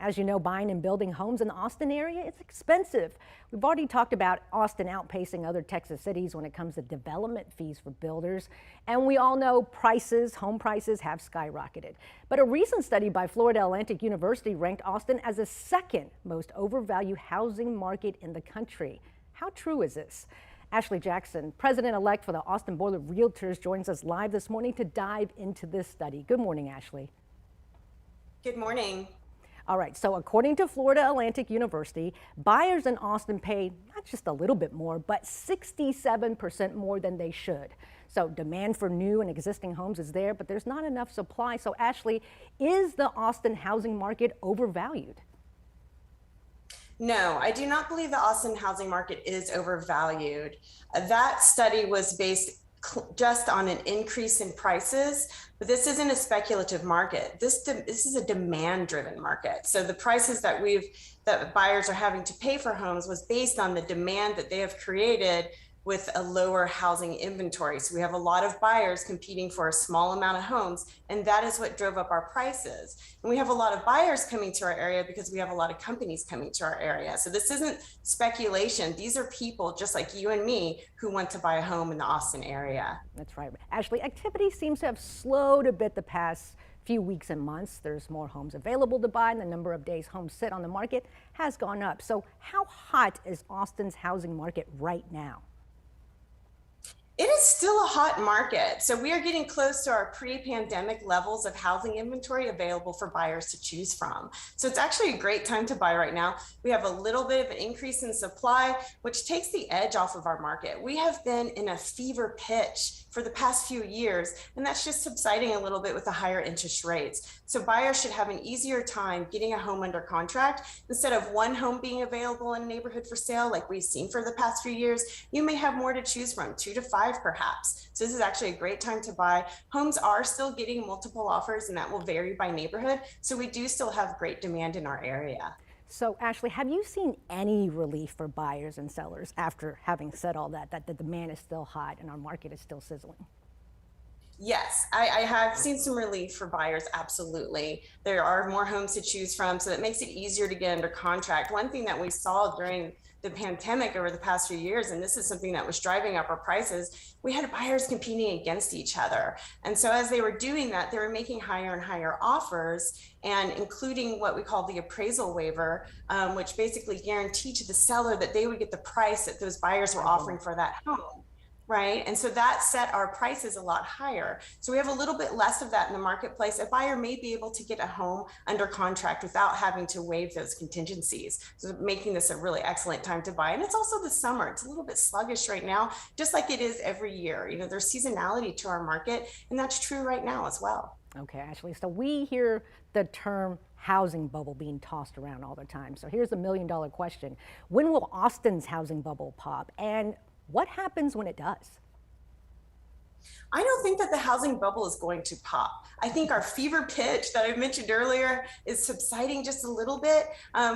As you know, buying and building homes in the Austin area, it's expensive. We've already talked about Austin outpacing other Texas cities when it comes to development fees for builders. And we all know home prices have skyrocketed. But a recent study by Florida Atlantic University ranked Austin as the second most overvalued housing market in the country. How true is this? Ashley Jackson, president-elect for the Austin Board of Realtors, joins us live this morning to dive into this study. Good morning, Ashley. Good morning. All right, so according to Florida Atlantic University, buyers in Austin pay not just a little bit more, but 67% more than they should. So demand for new and existing homes is there, but there's not enough supply. So Ashley, is the Austin housing market overvalued? No, I do not believe the Austin housing market is overvalued. That study was based just on an increase in prices, but this isn't a speculative market. This is a demand-driven market. So the prices that buyers are having to pay for homes was based on the demand that they have created with a lower housing inventory. So we have a lot of buyers competing for a small amount of homes, and that is what drove up our prices. And we have a lot of buyers coming to our area because we have a lot of companies coming to our area. So this isn't speculation. These are people just like you and me who want to buy a home in the Austin area. That's right. Ashley, activity seems to have slowed a bit the past few weeks and months. There's more homes available to buy, and the number of days homes sit on the market has gone up. So how hot is Austin's housing market right now? It is still a hot market. So we are getting close to our pre-pandemic levels of housing inventory available for buyers to choose from. So it's actually a great time to buy right now. We have a little bit of an increase in supply, which takes the edge off of our market. We have been in a fever pitch for the past few years, and that's just subsiding a little bit with the higher interest rates. So buyers should have an easier time getting a home under contract. Instead of one home being available in a neighborhood for sale, like we've seen for the past few years, you may have more to choose from, 2 to 5 perhaps. So this is actually a great time to buy. Homes are still getting multiple offers, and that will vary by neighborhood. So we do still have great demand in our area. So Ashley, have you seen any relief for buyers and sellers after having said all that the demand is still hot and our market is still sizzling? Yes, I have seen some relief for buyers, absolutely. There are more homes to choose from, so that makes it easier to get under contract. One thing that we saw during the pandemic over the past few years, and this is something that was driving up our prices, we had buyers competing against each other. And so as they were doing that, they were making higher and higher offers, and including what we call the appraisal waiver, which basically guaranteed to the seller that they would get the price that those buyers were offering for that home. Right. And so that set our prices a lot higher. So we have a little bit less of that in the marketplace. A buyer may be able to get a home under contract without having to waive those contingencies. So making this a really excellent time to buy. And it's also the summer. It's a little bit sluggish right now, just like it is every year. You know, there's seasonality to our market, and that's true right now as well. Okay, Ashley. So we hear the term housing bubble being tossed around all the time. So here's a $1 million question. When will Austin's housing bubble pop? And what happens when it does? I don't think that the housing bubble is going to pop. I think our fever pitch that I mentioned earlier is subsiding just a little bit.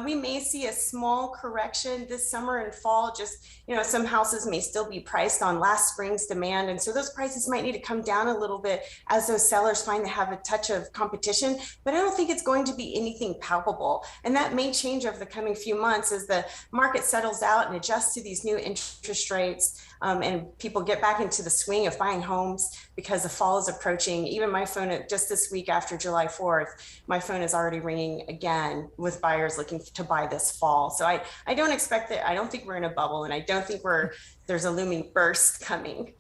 We may see a small correction this summer and fall. Just, you know, some houses may still be priced on last spring's demand. And so those prices might need to come down a little bit as those sellers find they have a touch of competition. But I don't think it's going to be anything palpable. And that may change over the coming few months as the market settles out and adjusts to these new interest rates, and people get back into the swing of buying homes because the fall is approaching. Even my phone, just this week after July 4th, my phone is already ringing again with buyers looking to buy this fall. So I don't expect that. I don't think we're in a bubble, and I don't think there's a looming burst coming.